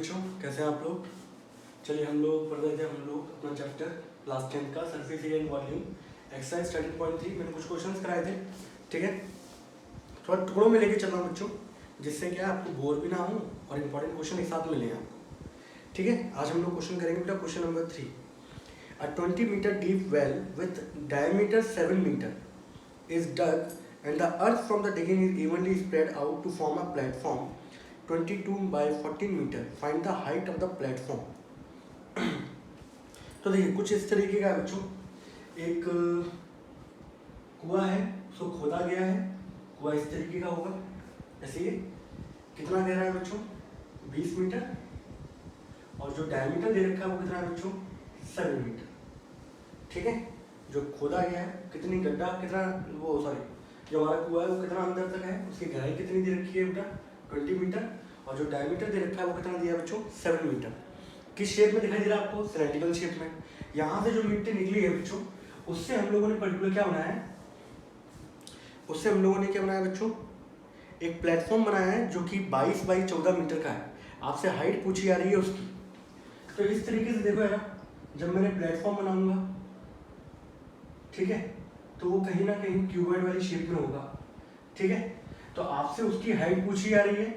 बच्चों, कैसे हैं आप लोग। चलिए हम लोग पढ़ रहे थे अपना चैप्टर क्लास 10 का surface area and volume exercise 13.3। मैंने कुछ क्वेश्चंस कराए थे, ठीक है। थोड़ा टुकड़ों में लेके चल रहा हूँ बच्चों, जिससे क्या आपको बोर भी ना हो और इंपॉर्टेंट क्वेश्चन एक साथ मिले आपको, ठीक है। आज हम लोग क्वेश्चन करेंगे बेटा question number 3। A 20 meter deep well with diameter 7 meter is dug and the earth from the digging is evenly spread out to form a platform 22 by 14 meter. Find the height of the platform. तो देखिए कुछ इस तरीके का है बच्चों। एक कुआं है, उसको खोदा गया है। कुआं इस तरीके का होगा, ऐसे ये कितना गहरा है बच्चों 20 मीटर, और जो डायमीटर दे रखा है वो कितना है बच्चों 7 मीटर, ठीक है। जो खोदा गया है कितनी गड्ढा कितना वो सॉरी जो हमारा कुआं है वो कितना अंदर तक है, उसकी गहराई कितनी दे रखी है बेटा 20 मीटर, और जो डायमीटर दे रखा है वो कितना दिया है बच्चों 7 मीटर। किस शेप में दिखाई दे रहा है आपको, सिलेंड्रिकल शेप में। यहाँ से जो मिट्टी निकली है बच्चों, उससे हम लोगों ने पर्टिकुलर क्या बनाया है, उससे हम लोगों ने क्या बनाया बच्चों, एक प्लेटफॉर्म बनाया है जो कि 22 बाई 14 मीटर का है। आपसे हाइट पूछी जा रही है उसकी। तो इस तरीके से देखो यार, जब मैंने प्लेटफॉर्म बनाऊंगा, ठीक है, तो वो कहीं ना कहीं क्यूबॉइड वाली शेप में होगा, ठीक है। तो आपसे उसकी हाइट पूछी जा रही है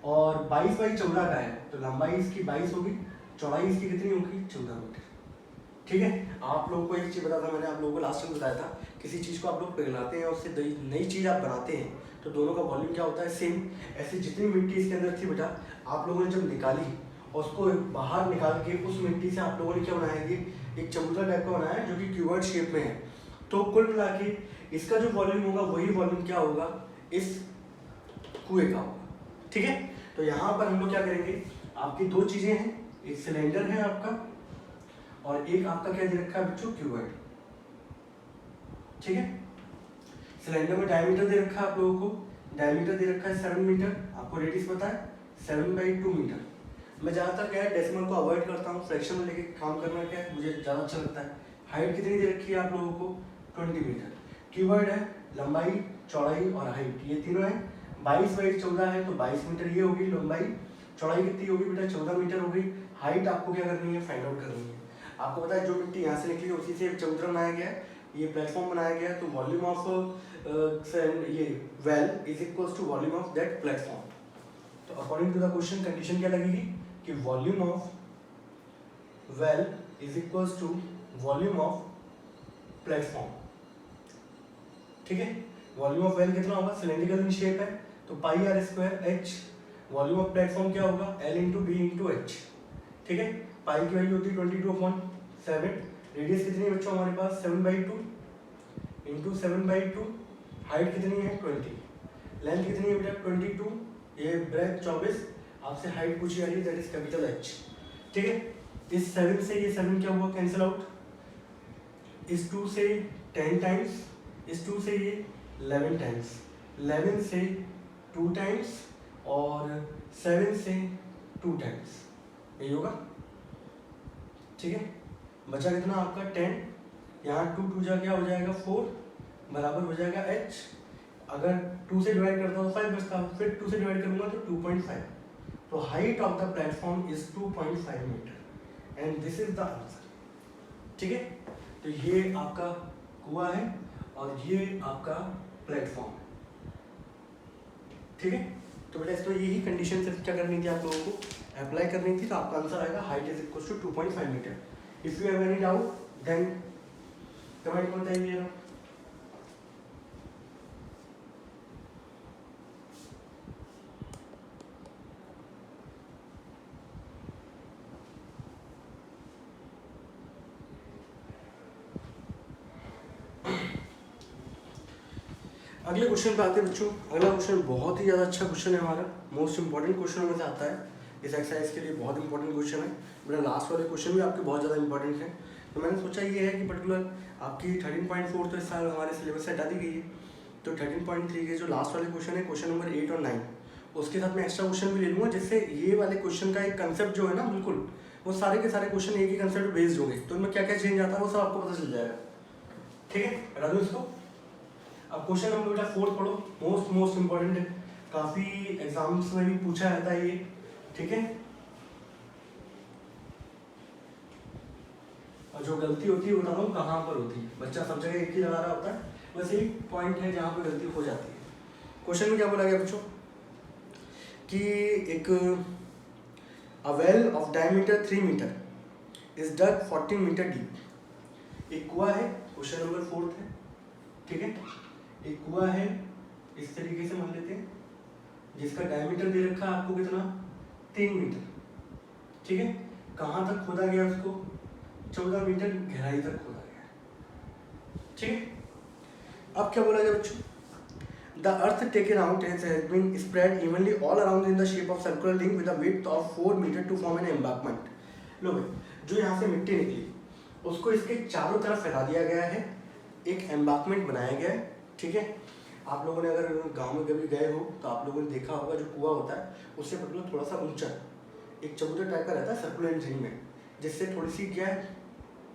और 22 बाई 14 का है, तो लंबाई इसकी 22 होगी, चौड़ाई इसकी कितनी होगी 14 मीटर, ठीक है। आप लोगों को एक चीज़ बताता, मैंने आप लोगों को लास्ट टाइम बताया था, किसी चीज़ को आप लोग पिघलाते हैं और उससे नई चीज़ आप बनाते हैं तो दोनों का वॉल्यूम क्या होता है सेम। ऐसे जितनी मिट्टी इसके अंदर थी बेटा, आप लोगों ने जब निकाली और उसको बाहर निकाल के उस मिट्टी से आप लोगों ने क्या बनाया, ये एक चबूतरा टाइप का बनाया है जो कि क्यूबॉइड शेप में है। तो कुल मिला के इसका जो वॉल्यूम होगा वही वॉल्यूम क्या होगा इस कुएं का होगा, ठीक है। तो यहाँ पर हम लोग क्या करेंगे, आपकी दो चीज़ें हैं, एक सिलेंडर है आपका और एक आपका क्या दे रखा है बच्चों क्यूबॉइड, ठीक है। सिलेंडर में डायमीटर दे रखा है आप लोगों को, डायमीटर दे रखा है 7 मीटर, आपको रेडियस पता है 7/2 मीटर। मैं ज़्यादातर क्या है डेसिमल को अवॉइड करता हूँ, फ्रैक्शन में लेके काम करना क्या है मुझे ज़्यादा अच्छा लगता है। हाइट कितनी दे रखी है आप लोगों को 20 मीटर। क्यूबॉइड है, लंबाई चौड़ाई और हाइट ये तीनों है। 22 बाई 14 है तो 22 मीटर ये होगी लंबाई, चौड़ाई कितनी होगी बेटा 14 मीटर होगी। हाइट आपको क्या करनी है फाइंड आउट करनी है। आपको पता है जो मिट्टी यहाँ से निकली है उसी से चबूतरा बनाया गया है, ये प्लेटफॉर्म बनाया गया है। तो वॉल्यूम ऑफ ये well is equals to volume of that platform. तो according to the question condition क्या लगेगी कि volume of well is equals to volume of platform, ठीक है। वॉल्यूम ऑफ वेल कितना होगा, सिलेंड्रिकल इन शेप है तो pi r square h. Volume of platform क्या होगा L into B into H, ठीक है। पाई की वैल्यू होती है 22/7। रेडियस कितनी है बच्चों हमारे पास 7/2 इंटू 7/2। हाइट कितनी है 20। लेंथ कितनी है बेटा 22, ये ब्रेथ 24। आपसे हाइट पूछी जा रही है दैट इज कैपिटल एच, ठीक है। इस 7 से ये 7 क्या हुआ कैंसिल आउट, इस 2 से 10 टाइम्स, इस 2 से ये 11 टाइम्स, 11 से 2 टाइम्स और 7 से 2 टाइम्स, यही होगा, ठीक है। बचा कितना आपका 10, यहाँ 2 जा क्या हो जाएगा 4 बराबर हो जाएगा h। अगर 2 से डिवाइड करता हूँ 5 बचता, फिर 2 से डिवाइड करूँगा तो 2.5। तो height of the platform is 2.5 metre and this is the answer, ठीक है। तो ये आपका कुआं है और ये आपका प्लेटफॉर्म है, ठीक है। तो बेटा इसमें यही कंडीशन सिर्फ क्या करनी थी आप लोगों को अप्लाई करनी थी। तो आपका आंसर आएगा height is equal to 2.5 metre. If you have any doubt then comment में बताइए। अगले क्वेश्चन पे आते हैं बच्चों। अगला क्वेश्चन बहुत ही ज़्यादा अच्छा क्वेश्चन है, हमारा मोस्ट इंपॉर्टेंट क्वेश्चन में से आता है। इस एक्सरसाइज के लिए बहुत इंपॉर्टेंट क्वेश्चन है। मेरा लास्ट वाले क्वेश्चन भी आपके बहुत ज़्यादा इंपॉर्टेंट है। तो मैंने सोचा ये है कि पर्टिकुलर आपकी 13.4 तो इस साल हमारे सिलेबस से हटा दी गई है। तो 13.3 के जो लास्ट वाले क्वेश्चन है, क्वेश्चन नंबर 8 और 9, उसके साथ मैं एक्स्ट्रा क्वेश्चन भी ले लूँगा, जिससे ये वाले क्वेश्चन का एक कंसेप्ट जो है ना बिल्कुल वो सारे के सारे क्वेश्चन एक ही कंसेप्ट बेस्ड होंगे। तो इनमें क्या क्या चेंज आता है वो सब आपको पता चल जाएगा, ठीक है। हटा दो इसको। अब क्वेश्चन नंबर बेटा 4 पढ़ो, मोस्ट इंपॉर्टेंट है, काफ़ी एग्जाम्स में भी पूछा जाता है ये, ठीक है। और जो गलती होती है बता रहा हूँ कहाँ पर होती है। बच्चा सब जगह एक ही लगा रहा होता है, बस एक पॉइंट है जहाँ पर गलती हो जाती है। क्वेश्चन में क्या बोला गया बच्चों कि एक a well of diameter 3 metre is dug 14 metre deep. एक कुआं है, क्वेश्चन नंबर 4 है, ठीक है। एक कुआं है, इस तरीके से मान लेते हैं, जिसका डायमीटर दे रखा है आपको कितना, 3 मीटर, ठीक है। कहाँ तक खोदा गया उसको, 14 मीटर गहराई तक खोदा गया, ठीक है। अब क्या बोला गया बच्चों, the earth taken out has been spread evenly all around in the shape of circular ring with a width of 4 metre to form an embankment. लो भाई, जो यहाँ से मिट्टी निकली उसको इसके चारों तरफ फैला दिया गया है, एक एम्बांकमेंट बनाया गया है, ठीक है। आप लोगों ने अगर गांव में कभी गए हो तो आप लोगों ने देखा होगा, जो कुआं होता है उससे मतलब थोड़ा सा ऊंचा एक चबूतरा टाइप का रहता है सर्कुलर रिंग में, जिससे थोड़ी सी क्या है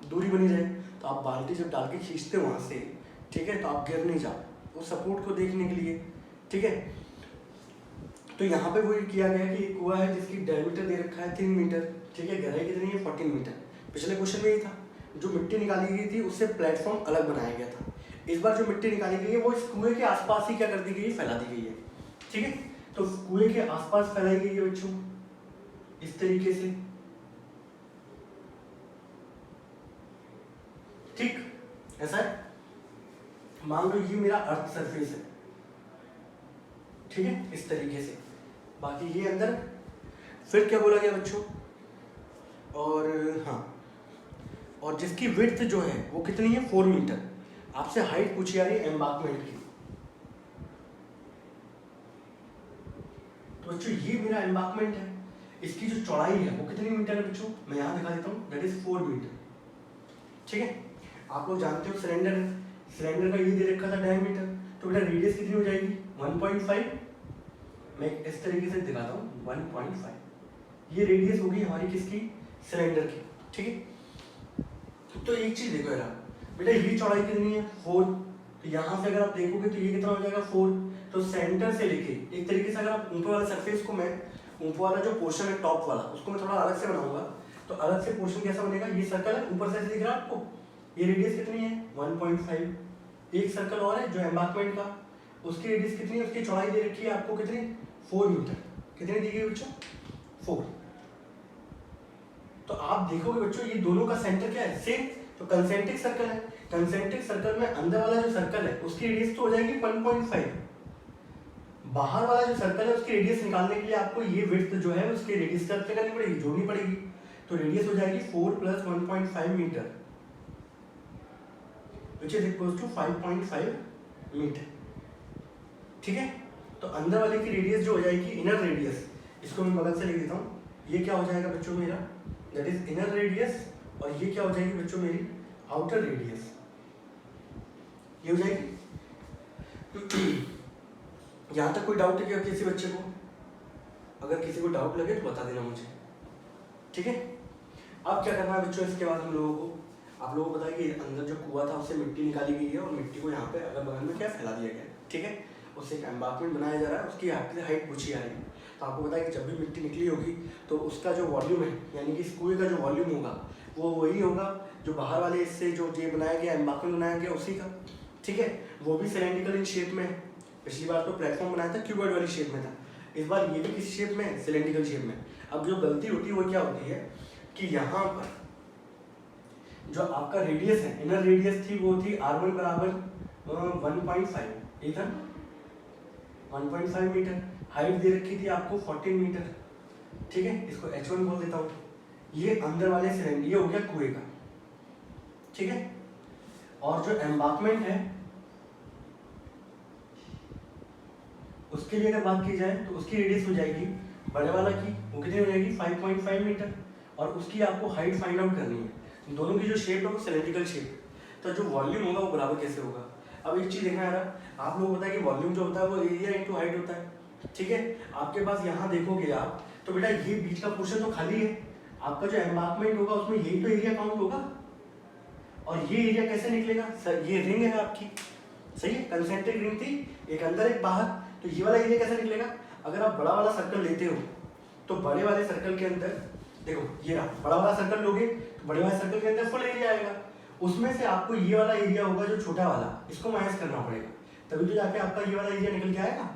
दूरी बनी रहे। तो आप बाल्टी जब डाल के खींचते हो वहाँ से, ठीक है, तो आप गिर नहीं जाओ, उस सपोर्ट को देखने के लिए, ठीक है। तो यहाँ पे वही किया गया कि एक कुआं है जिसकी डायमीटर दे रखा है 3 मीटर, ठीक है, गहराई कितनी है 14 मीटर। पिछले क्वेश्चन में ही था, जो मिट्टी निकाली गई थी उससे प्लेटफॉर्म अलग बनाया गया था। इस बार जो मिट्टी निकाली गई है वो इस कुएं के आसपास ही क्या कर दी गई है, फैला दी गई है, ठीक है। तो कुएं के आसपास फैलाई गई है बच्चों इस तरीके से, ठीक, ऐसा है। मान लो ये मेरा अर्थ सरफेस है, ठीक है, इस तरीके से, बाकी ये अंदर। फिर क्या बोला गया बच्चों, और हाँ, और जिसकी विड्थ जो है वो कितनी है 4 मीटर। आपसे हाइट पूछी जा रही है एम्बांकमेंट की, तो बच्चों ये मेरा एम्बांकमेंट है, इसकी जो चौड़ाई है वो कितनी मीटर है बच्चों, मैं यहाँ दिखा देता हूँ, दैट इज 4 मीटर, ठीक है। आप लोग जानते हो सिलेंडर है, सिलेंडर का ये दे रखा था डायमीटर, तो बेटा रेडियस कितनी हो जाएगी 1.5। मैं इस तरीके से दिखाता हूँ 1.5, ये रेडियस होगी हमारी किसकी, सिलेंडर की, ठीक है। तो एक चीज देखो यार बेटा, ये चौड़ाई कितनी है 4, तो यहाँ से अगर आप देखोगे तो ये कितना हो जाएगा 4। तो सेंटर से लेके एक तरीके से अगर आप ऊपर वाला सरफेस को, मैं ऊपर वाला जो पोर्शन है टॉप वाला उसको मैं थोड़ा अलग से बनाऊंगा, तो अलग से पोर्शन कैसा बनेगा, ये सर्कल है ऊपर से दिख रहा है आपको, ये रेडियस कितनी है 1.5। एक सर्कल और है जो एम्बांकमेंट का, उसकी रेडियस कितनी है, उसकी चौड़ाई दे रखी है आपको कितनी 4 मीटर, कितनी दी गई बच्चों 4। तो आप देखोगे बच्चों ये दोनों का सेंटर क्या है सेम, तो कंसेंट्रिक सर्कल है। कंसेंट्रिक सर्कल में अंदर वाला जो सर्कल है उसकी रेडियस तो हो जाएगी 1.5, बाहर वाला जो सर्कल है उसकी रेडियस निकालने के लिए आपको ये विड्थ जो है उसकी रेडियस क्या करनी पड़ेगी, जोड़नी पड़ेगी। तो रेडियस हो जाएगी 4 + 1.5 metre, which is equals to 5.5 metre, ठीक है। तो अंदर वाले की रेडियस जो हो जाएगी इनर रेडियस, इसको मैं बगल से लिख देता हूँ, ये क्या हो जाएगा बच्चों मेरा, दैट इज इनर रेडियस, और ये क्या हो जाएगी बच्चों मेरी आउटर रेडियस, ये हो जाएगी। यहाँ तक कोई डाउट है क्या किसी बच्चे को, अगर किसी को डाउट लगे तो बता देना मुझे, ठीक है। अब क्या करना है बच्चों, इसके बाद हम लोगों को, आप लोगों को पता है कि अंदर जो कुआं था उससे मिट्टी निकाली गई है और मिट्टी को यहाँ पे अगल बगल में क्या फैला दिया गया है, ठीक है। उससे एक एम्बांकमेंट बनाया जा रहा है, उसकी आपकी हाइट पूछी जा रही है। तो आपको पता है कि जब भी मिट्टी निकली होगी तो उसका जो वॉल्यूम है, यानी कि इस कुएं का जो वॉल्यूम होगा वो वही होगा जो बाहर वाले इससे जो ये बनाया गया एम्बांकमेंट बनाया गया उसी का, ठीक है। वो भी सिलेंड्रिकल इन शेप में है, पिछली बार तो प्लेटफॉर्म बनाया था क्यूबॉइड वाली शेप में था, इस बार ये भी किस शेप में है, सिलेंड्रिकल शेप में। अब जो गलती होती है वो क्या होती है कि यहाँ पर जो आपका रेडियस है, इनर रेडियस थी वो थी r1 बराबर 1.5, ठीक है 1.5 मीटर, हाइट दे रखी थी आपको 14 मीटर, ठीक है। इसको h1 बोल देता हूँ। ये अंदर वाले सिलेंडर, ये हो गया कुएं का, ठीक है। और जो एम्बांकमेंट है उसके लिए अगर बात की जाए तो उसकी रेडियस हो जाएगी बड़े वाला की, वो कितनी हो जाएगी 5.5 मीटर, और उसकी आपको हाइट फाइंड आउट करनी है। दोनों की जो शेप है वो सिलेंड्रिकल शेप, तो जो वॉल्यूम होगा वो बराबर कैसे होगा। अब एक चीज देखना है आप लोगों को पता है कि वॉल्यूम जो होता है वो एरिया इंटू हाइट होता है, ठीक है। आपके पास यहाँ देखोगे आप तो बेटा ये बीच का पोर्शन तो खाली है, आपका जो एम्बांकमेंट होगा उसमें यही तो एरिया काउंट होगा, और ये एरिया कैसे निकलेगा सर, ये रिंग है आपकी, सही है, कंसेंट्रिक रिंग थी, एक अंदर एक बाहर, तो ये वाला एरिया कैसे निकलेगा। अगर आप बड़ा वाला सर्कल लेते हो तो बड़े वाले सर्कल के अंदर देखो ये रहा, बड़ा वाला सर्कल लोगे तो बड़े वाले सर्कल के अंदर फुल एरिया आएगा, उसमें से आपको ये वाला एरिया होगा जो छोटा वाला, इसको माइनस करना पड़ेगा, तभी तो जाके आपका ये वाला एरिया निकल के आएगा।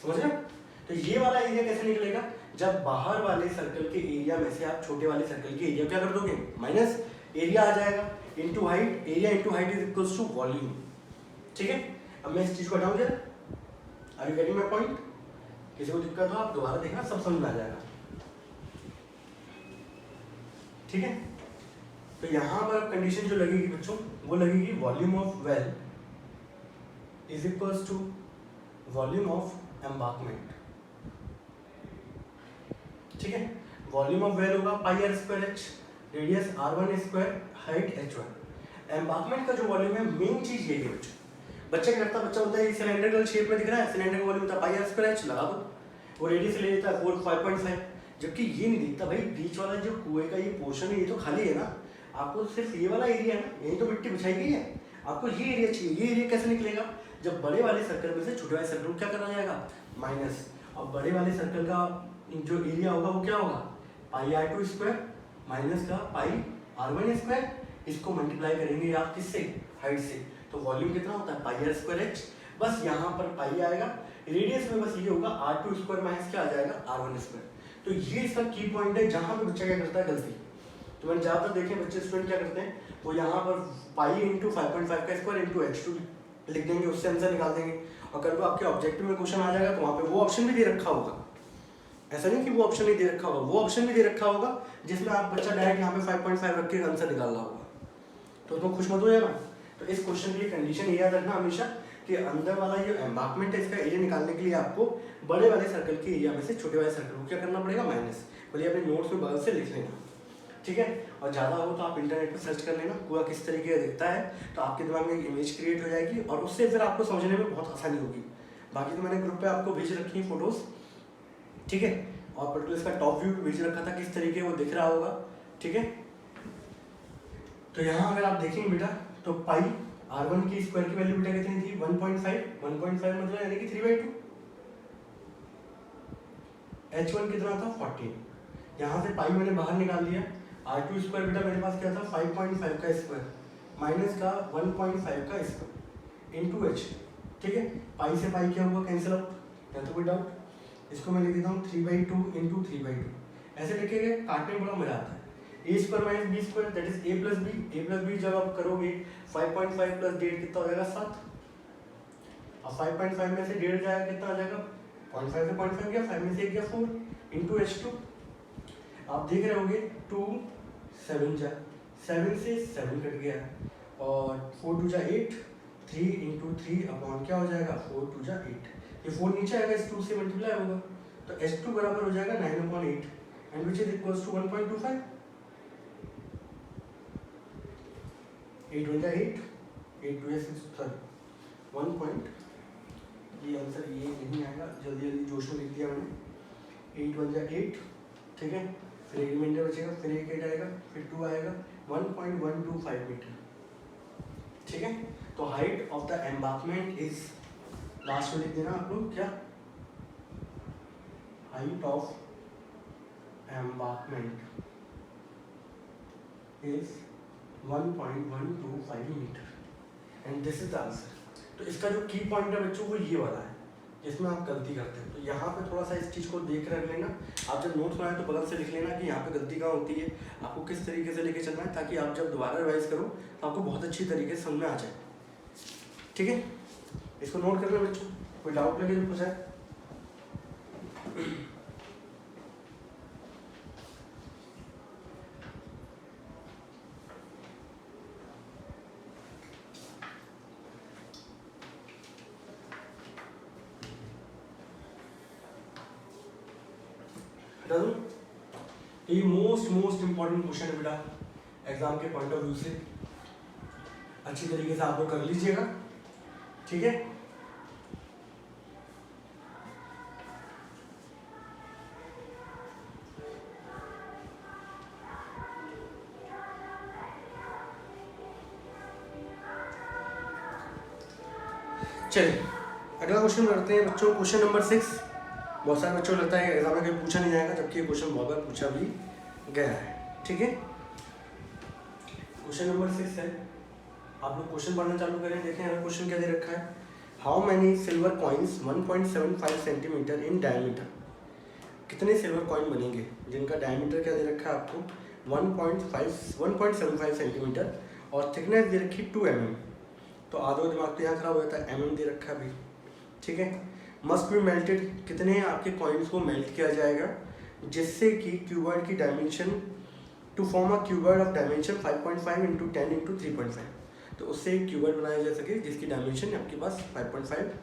समझ रहे? तो ये वाला एरिया कैसे निकलेगा, जब बाहर वाले सर्कल के एरिया में से आप छोटे वाले सर्कल के एरिया क्या कर दोगे, माइनस एरिया आ जाएगा into height, area into height is equals to volume. ठीक है, अब मैं इस चीज को हटाऊं जरा, are you getting my point? किसी को दिक्कत हो आप दोबारा देखना, सब समझ में आ जाएगा। ठीक है, तो यहां पर कंडीशन जो लगेगी बच्चों वो लगेगी volume of well is equals to volume of embarkment. ठीक है, वॉल्यूम ऑफ वेल होगा pi r square h, radius r1 square, height h1। Embarkment का जो वॉल्यूम है मेन चीज ये है बच्चों, बच्चा क्या करता है, बच्चा होता है सिलेंड्रिकल शेप में दिख रहा है, सिलेंडर का वॉल्यूम होता है पाई आर स्क्वायर एच, लगा दो, वो रेडियस ले लेता है 5.5, जबकि ये नहीं दिखता भाई बीच वाला जो कुएं का ये पोर्शन है ये तो खाली है ना, आपको सिर्फ ये वाला एरिया है ना, यही तो मिट्टी बिछाई गई है, आपको ये एरिया चाहिए, ये एरिया कैसे निकलेगा, जब बड़े वाले सर्कल में से छोटे वाले सर्कल को क्या करना जाएगा, माइनस, और बड़े वाले सर्कल का जो एरिया होगा वो क्या होगा, पाई r2 स्क्वायर माइनस का पाई r1 स्क्वायर, इसको मल्टीप्लाई करेंगे आप किससे, हाइट से, तो वॉल्यूम कितना होता है पाई आर स्क्वायर एच, बस यहाँ पर पाई आएगा, रेडियस में बस ये होगा r2 स्क्वायर माइनस क्या आ जाएगा r1 स्क्वायर। तो ये इसका की पॉइंट है जहाँ पे बच्चा क्या करता है गलती, तो मैंने ज़्यादातर देखे बच्चे स्टूडेंट क्या करते हैं, वो यहाँ पर पाई इंटू 5.5 का स्क्वायर इंटू h2 लिख देंगे, उससे आंसर निकाल देंगे, और कल को आपके ऑब्जेक्टिव में क्वेश्चन आ जाएगा तो वहाँ पे वो ऑप्शन भी दे रखा होगा, ऐसा नहीं कि वो ऑप्शन नहीं दे रखा होगा, वो ऑप्शन भी दे रखा होगा जिसमें आप बच्चा डायरेक्ट यहाँ पे 5.5 रख के आंसर निकाल रहा होगा, तो उसमें खुश मत हो जाएगा। तो इस क्वेश्चन के लिए कंडीशन ये याद रखना हमेशा कि अंदर वाला जो एम्बार्कमेंट है इसका एरिया निकालने के लिए आपको बड़े वाले सर्कल के एरिया में से छोटे वाले सर्कल को क्या करना पड़ेगा, माइनस, बोलिए अपने नोट्स में बगल से लिख लेना। ठीक है, और ज़्यादा हो तो आप इंटरनेट पर सर्च कर लेना कुआ किस तरीके का दिखता है, तो आपके दिमाग में एक इमेज क्रिएट हो जाएगी और उससे फिर आपको समझने में बहुत आसानी होगी। बाकी तो मैंने ग्रुप पे आपको भेज रखी है फोटोज़, ठीक है, और पर्टिकुलर इसका टॉप व्यू भेज रखा था किस तरीके वो दिख रहा होगा। ठीक है, तो यहाँ अगर आप देखेंगे बेटा तो पाई r1 की स्क्वायर की वैल्यू बेटा कितनी थी 1.5 मतलब यानी कि 3/2, h1 कितना था 14, यहाँ से पाई मैंने बाहर निकाल दिया, r2 स्क्वायर बेटा मेरे पास क्या था 5.5 का स्क्वायर माइनस का 1.5 का स्क्वायर इंटू h। ठीक है, पाई से पाई क्या हुआ कैंसिल आउट, या तो कोई डाउट, इसको मैं लिख देता हूँ 3/2 इंटू 3/2, ऐसे लिखेंगे काटने में बड़ा मजा आता है, A square minus B square that is A plus B, जब आप करोगे 5.5 प्लस 1.5 कितना हो जाएगा 7, अब 5.5 में से 1.5 जाएगा कितना आ जाएगा 0.5 से 0.5 गया, 5 में से 1 गया 4 इंटू h2, आप देख रहे होगे 2 7 जा 7 से 7 कट गया और 4 2 जा 8, 3 इंटू 3 अपॉन क्या हो जाएगा 4 2 जा 8, ये 4 नीचे आएगा इस 2 से मल्टीप्लाई होगा तो h2 बराबर हो जाएगा 9/8 and which is equals to 1.25, 8 1 जा 8, 8 2 जा 6 सॉरी 1 पॉइंट, ये आंसर ये नहीं आएगा, जल्दी जल्दी जोश में लिख दिया मैंने, 8 1 जा 8, ठीक है, फिर एक रिमाइंडर बचेगा, फिर एक 8 आएगा, फिर 2 आएगा, 1.125 मीटर। ठीक है, तो height of the embarkment is, last में लिख देना आप लोग क्या, height of embarkment is 1.125 metre and this is the answer. तो इसका जो की पॉइंट है बच्चों वो ये वाला है जिसमें आप गलती करते हैं, तो यहाँ पे थोड़ा सा इस चीज़ को देख रख लेना, आप जब नोट्स बनाए तो बगल से लिख लेना कि यहाँ पे गलती कहाँ होती है, आपको किस तरीके से लेके चलना है, ताकि आप जब दोबारा रिवाइज करो तो आपको बहुत अच्छी तरीके से समझ में आ जाए। ठीक है, इसको नोट कर लेना बच्चों, कोई डाउट लगे तो पूछा है। ये मोस्ट इम्पॉर्टेंट क्वेश्चन है बेटा एग्जाम के पॉइंट ऑफ व्यू से, अच्छी तरीके से आप लोग कर लीजिएगा। ठीक है, चलिए अगला क्वेश्चन करते हैं बच्चों, क्वेश्चन नंबर 6। बहुत सारे बच्चों को लगता है एग्जाम में कहीं पूछा नहीं जाएगा, जबकि ये क्वेश्चन बहुत बार पूछा भी गया है। ठीक है, क्वेश्चन नंबर 6 है, आप लोग क्वेश्चन पढ़ना चालू करें। देखें यहाँ क्वेश्चन क्या दे रखा है, how many silver coins 1.75 centimetre in diameter. कितने सिल्वर कॉइन बनेंगे जिनका डायमीटर क्या दे रखा है आपको 1.75 सेंटीमीटर और थिकनेस दे रखी 2 mm। तो आधो दिमाग तो यहाँ खराब हो जाता है, mm दे रखा है अभी। ठीक है, मस्ट बी मेल्टेड, कितने आपके कॉइन्स को मेल्ट किया जाएगा जिससे कि क्यूबॉइड की dimension to form a cuboid of dimension 5.5 into 10 into 3.5, तो उससे एक क्यूबॉइड बनाया जा सके जिसकी डायमेंशन आपके पास 5.5,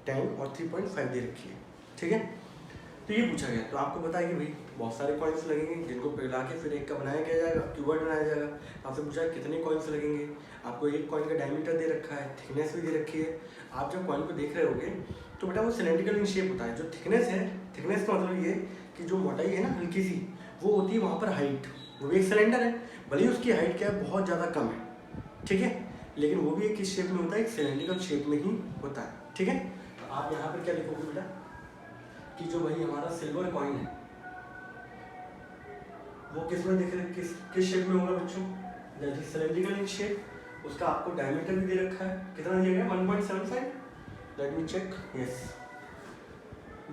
10 और 3.5 दे रखी है। ठीक है, तो ये पूछा गया, तो आपको पता है कि भाई बहुत सारे कॉइन्स लगेंगे जिनको पिघला के फिर एक का बनाया गया जाएगा, क्यूबॉइड बनाया जाएगा। आपसे पूछा है कितने कॉइन्स लगेंगे, आपको एक कॉइन का डायमीटर दे रखा है, थिकनेस भी दे रखी है। आप जब कॉइन को देख रहे होगे तो बेटा वो सिलेंड्रिकल इन शेप होता है। जो थिकनेस है, थिकनेस का मतलब ये कि जो मोटाई है ना हल्की सी, वो होती है वहाँ पर हाइट। वो भी एक सिलेंडर है, भले ही उसकी हाइट क्या है बहुत ज़्यादा कम है। ठीक है, लेकिन वो भी एक किस शेप में होता है, एक सिलेंड्रिकल शेप में ही होता है। ठीक है, तो आप यहाँ पर क्या लिखोगे बेटा कि जो भाई हमारा सिल्वर कॉइन है वो किस में दिख रहा, किस शेप में होगा बच्चों, that is cylindrical in shape. उसका आपको डायमीटर भी दे रखा है, कितना दिया गया 1.75। Let me check, yes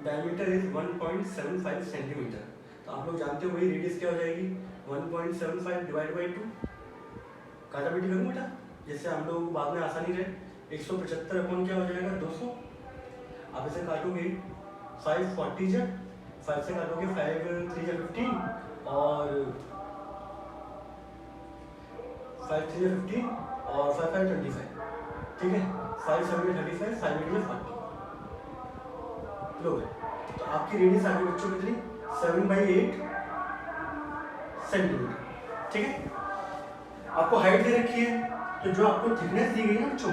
diameter is 1.75 centimetre. तो आप लोग जानते हो वही रेडियस क्या हो जाएगी 1.75 डिवाइड बाई 2। काटापीटी करूँ बेटा जिससे हम लोगों को बाद में आसानी रहे। 175 अपॉन क्या हो जाएगा 200। आप इसे काटोगे 540 जा 5 से काटोगे 5 3 जा 15 और 5 3 जा 15 और 5 5 25। ठीक है, 5 7 35 5 8 40 लो है। तो आपकी रेडियस आ गई बच्चों कितनी 7/8 सेंटीमीटर। ठीक है, आपको हाइट दे रखी है, तो जो आपको थिकनेस दी गई है ना बच्चों,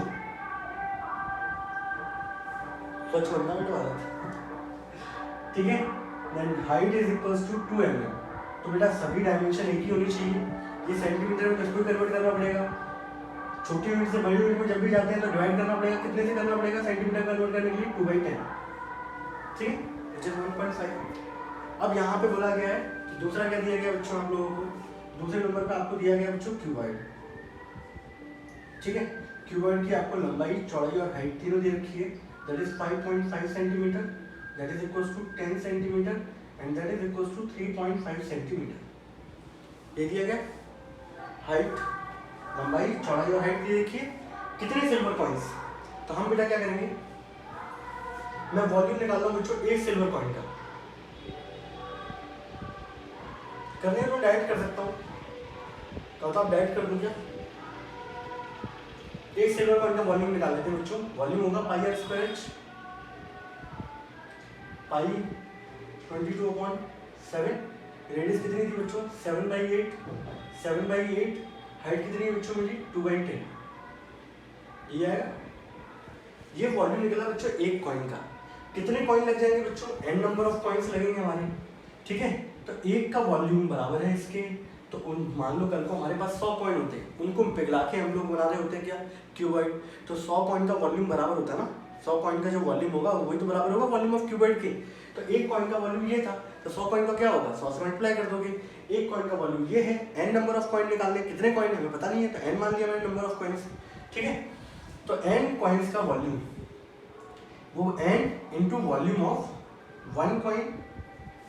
सच बनना बेटा, ठीक है, then height is equals to 2 mm। तो बेटा सभी डायमेंशन एक ही होनी चाहिए। ये सेंटीमीटर में किसको कन्वर्ट करना पड़ेगा, छोटी यूनिट से बड़ी यूनिट में जब भी जाते हैं तो डिवाइड करना पड़ेगा, कितने से करना पड़ेगा सेंटीमीटर कन्वर्ट करने के लिए 2/10। ठीक है, which is 1.5। अब यहाँ पे बोला गया है कि दूसरा क्या दिया गया बच्चों आप लोगों को, दूसरे नंबर पे आपको दिया गया बच्चों क्यूबॉइड। ठीक है, क्यूबॉइड की आपको लंबाई, चौड़ाई और हाइट तीनों दे रखी है। That is 5.5 centimetre, that is equals to 10 centimetre and that is equals to 3.5 centimetre. ये दिया गया हाइट, लंबाई, चौड़ाई और हाइट दे रखी है। कितने सिल्वर कॉइन्स, तो हम बेटा क्या करेंगे, मैं वॉल्यूम निकाल रहा हूँ बच्चों एक सिल्वर कॉइन का। करने तो डायरेक्ट कर सकता हूँ, तो आप डायरेक्ट कर दूँ क्या, एक सिल्वर कॉइन का वॉल्यूम निकाल लेते हैं बच्चों। वॉल्यूम होगा πr², पाई 22/7। रेडियस कितनी थी बच्चों 7/8, 7/8। हाइट कितनी है बच्चों मेरी 2/10। ये आएगा, ये वॉल्यूम निकला बच्चों एक कॉइन का। कितने कॉइन लग जाएंगे बच्चों, n नंबर ऑफ कॉइन्स लगेंगे हमारे। ठीक है, तो एक का वॉल्यूम बराबर है इसके, तो उन मान लो कल को हमारे पास 100 कॉइन होते हैं, उनको पिघला के हम लोग बना रहे होते हैं क्या क्यूबॉइड। तो 100 कॉइन का वॉल्यूम बराबर होता है ना, 100 कॉइन का जो वॉल्यूम होगा वही तो बराबर होगा वॉल्यूम ऑफ क्यूबॉइड के। तो एक कॉइन का वॉल्यूम ये था, तो 100 कॉइन का क्या होगा 100 से मल्टीप्लाई कर दोगे। एक कॉइन का वॉल्यूम ये है, n नंबर ऑफ कॉइन निकालने, कितने कॉइन हमें पता नहीं है तो n मान लिया मैंने नंबर ऑफ कॉइन्स। ठीक है, तो n कॉइन्स का वॉल्यूम वो n into volume of 1 coin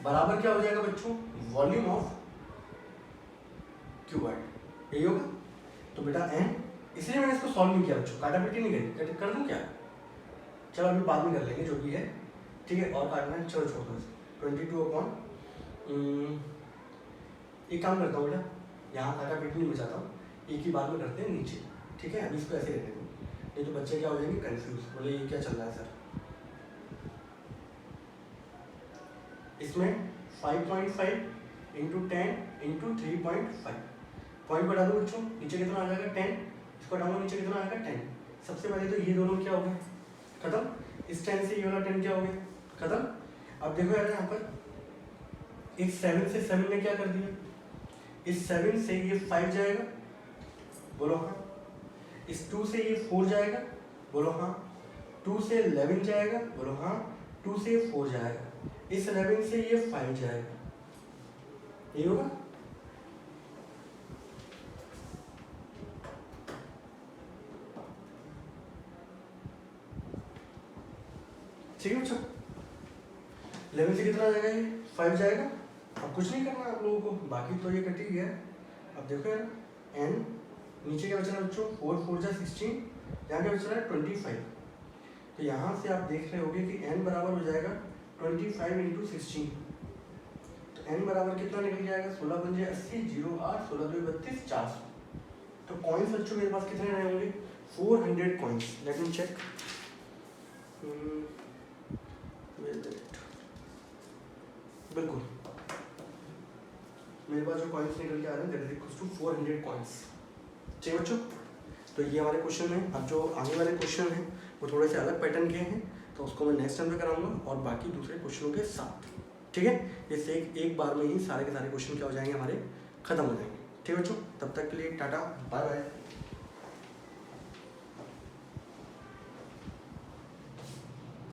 बराबर क्या हो जाएगा बच्चों वॉल्यूम ऑफ क्यूबॉइड, यही होगा। तो बेटा n, इसलिए मैंने इसको सॉल्व नहीं किया बच्चों, काटापीटी नहीं करी, कर दूं क्या, चलो अभी बाद में कर लेंगे जो भी है। ठीक है, और काटना है, चलो छोड़ दो 22/, एक काम करता हूँ बेटा, यहाँ काटापीटी नहीं बचाता हूँ, एक ही बार में करते हैं नीचे। ठीक है, अभी इसको ऐसे रहने दो, नहीं तो बच्चे क्या हो जाएंगे कंफ्यूज, बोले ये क्या चल रहा है सर। इसमें 5.5 इंटू 10 इंटू 3.5 पॉइंट बढ़ा दो बच्चों, नीचे कितना आ जाएगा 10, इसको हटाऊंगा नीचे कितना आएगा 10। सबसे पहले तो ये दोनों क्या हो गए खत्म, इस 10 से ये वाला 10 क्या हो गया खत्म। अब देखो यार यहाँ पर इस 7 से 7 ने क्या कर दिया, इस 7 से ये 5 जाएगा, बोलो हाँ। इस 2 से ये 4 जाएगा, बोलो हाँ। 2 से 11 जाएगा, बोलो हाँ। 2 से 4 जाएगा, इस 11 से ये 5 जाएगा, ये होगा। ठीक है बच्चों, 11 से कितना जाएगा, ये 5 जाएगा। अब कुछ नहीं करना आप लोगों को, बाकी तो ये कट ही गया। अब देखो यार n नीचे क्या बच रहा है बच्चों, 4 4 जा 16, यहाँ क्या बच रहा है 25। तो यहाँ से आप देख रहे होगे कि n बराबर हो जाएगा 25 इंटू 16। तो n बराबर कितना निकल जाएगा, 16 पंजे 80, 0 8, 16 2 32, 400। तो कॉइन्स बच्चों मेरे पास कितने रहे होंगे, 400 कॉइन्स। लेट मी चेक, बिल्कुल मेरे पास जो कॉइन्स निकल के आ रहे हैं that is equal to 400 coins. ठीक है बच्चों, तो ये हमारे क्वेश्चन हैं। अब जो आगे वाले क्वेश्चन हैं वो थोड़े से अलग पैटर्न के हैं, तो उसको मैं नेक्स्ट टाइम पे कराऊंगा और बाकी दूसरे क्वेश्चनों के साथ। ठीक है, इससे एक बार में ही सारे के सारे क्वेश्चन क्या हो जाएंगे हमारे खत्म हो जाएंगे। ठीक है बच्चों, तब तक के लिए टाटा बाय बाय।